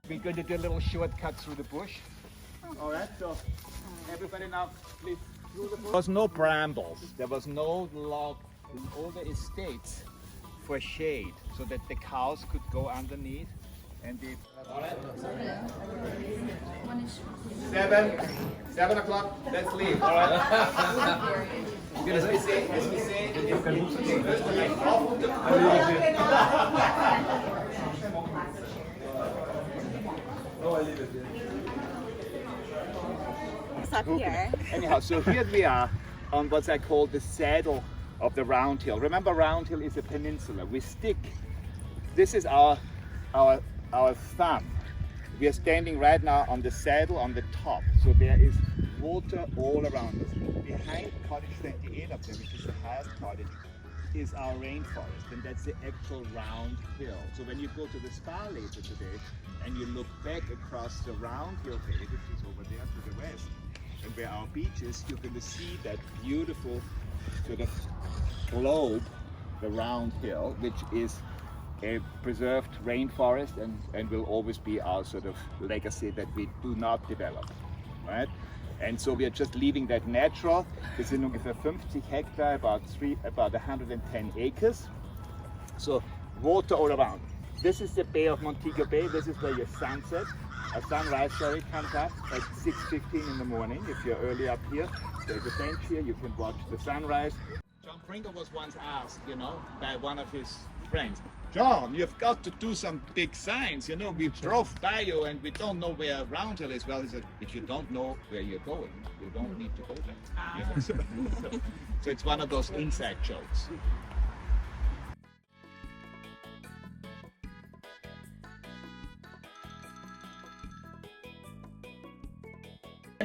We're going to do a little shortcut through the bush. All right, so everybody now, please, through the bush. There was no brambles. There was no log in all the estates for shade, so that the cows could go underneath. And the 7 o'clock. Let's leave. All right. As we say, you can move Up here. Anyhow, so here we are on what I call the saddle of the Round Hill. Remember, Round Hill is a peninsula. We stick. This is our thumb. We are standing right now on the saddle on the top. So there is water all around us. Behind cottage 28 up there, which is the highest cottage, is our rainforest, and that's the actual Round Hill. So when you go to the spa later today and you look back across the Round Hill Bay, which is over there to the west, and where our beach is, you're going to see that beautiful sort of globe, the Round Hill, which is a preserved rainforest and will always be our sort of legacy that we do not develop, right? And so we are just leaving that natural. This is ungefähr 50 hectare, about 110 acres. So water all around. This is the Bay of Montego Bay. This is where your sunrise comes up at 6:15 in the morning. If you're early up here, there's a bench here, you can watch the sunrise. John Pringle was once asked, by one of his friends, John, you've got to do some big signs. We drove by you and we don't know where Round Hill is. Well, he said, if you don't know where you're going, you don't need to go there. So it's one of those inside jokes.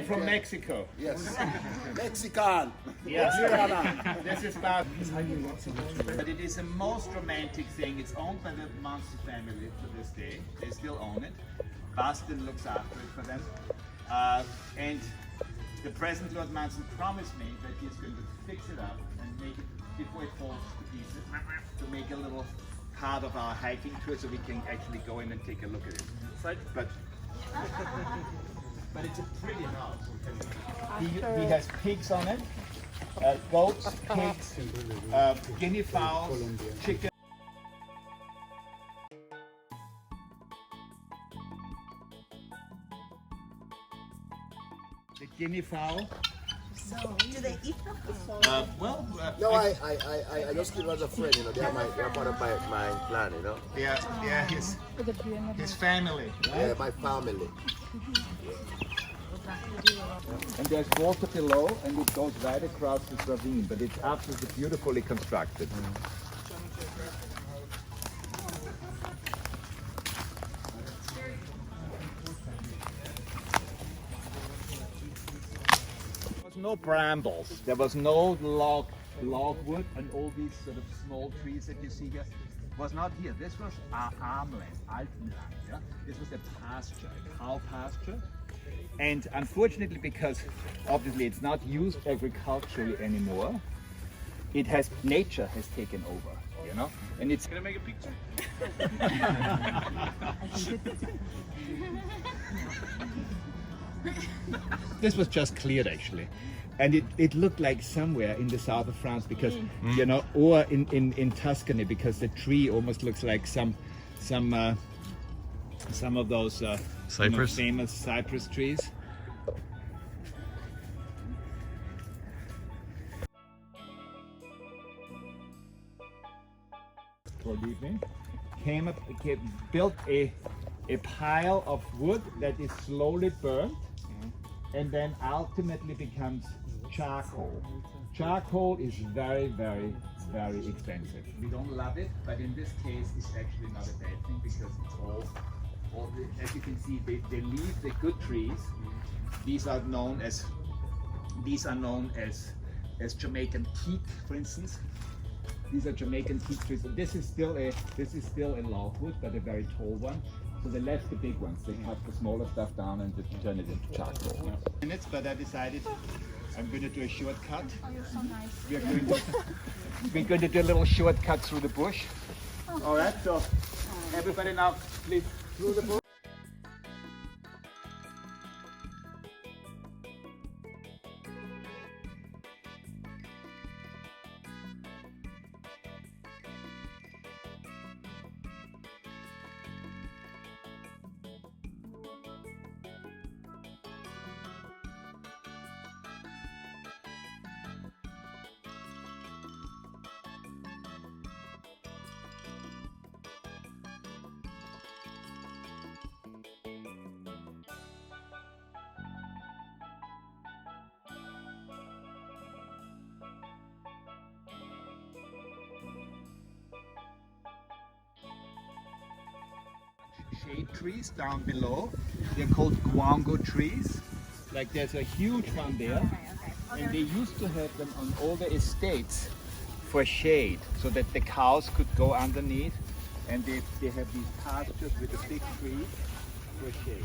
From Mexico. Yes. Mexican. Yes. This is about. But it is the most romantic thing. It's owned by the Monson family to this day. They still own it. Boston looks after it for them. And the present Lord Monson promised me that he's going to fix it up and make it before it falls to pieces, to make a little part of our hiking tour, so we can actually go in and take a look at it. But it's a pretty house. He has pigs on it, goats, pigs, guinea fowls, chicken. The guinea fowl. Do they eat them? No, I just give as a friend, they're part of my clan, Yeah, his family. Right? Yeah, my family. And there's water below, and it goes right across this ravine, but it's absolutely beautifully constructed. There was no brambles, there was no logwood, and all these sort of small trees that you see here was not here. This was our armland, Alpenland. Yeah? This was a pasture, a cow pasture. And unfortunately, because obviously it's not used agriculturally anymore, nature has taken over, And it's. Can I make a picture? This was just cleared actually, and it looked like somewhere in the south of France because or in Tuscany, because the tree almost looks like some of those cypress? Famous cypress trees. Toward evening, built a pile of wood that is slowly burnt, and then ultimately becomes charcoal. Charcoal is very, very, very expensive. We don't love it, but in this case, it's actually not a bad thing because it's all as you can see, they leave the good trees. These are known as Jamaican teak, for instance. These are Jamaican teak trees. This is still a logwood, but a very tall one. So they left the big ones. They cut the smaller stuff down and turn it into charcoal. Minutes, but I decided I'm going to do a shortcut. Oh, you're so nice. We're going to do a little shortcut through the bush. All right, so everybody now, please, through the bush. shade trees down below. They're called guango trees. Like there's a huge one there. And they used to have them on all the estates for shade, so that the cows could go underneath. And they have these pastures with the big trees for shade.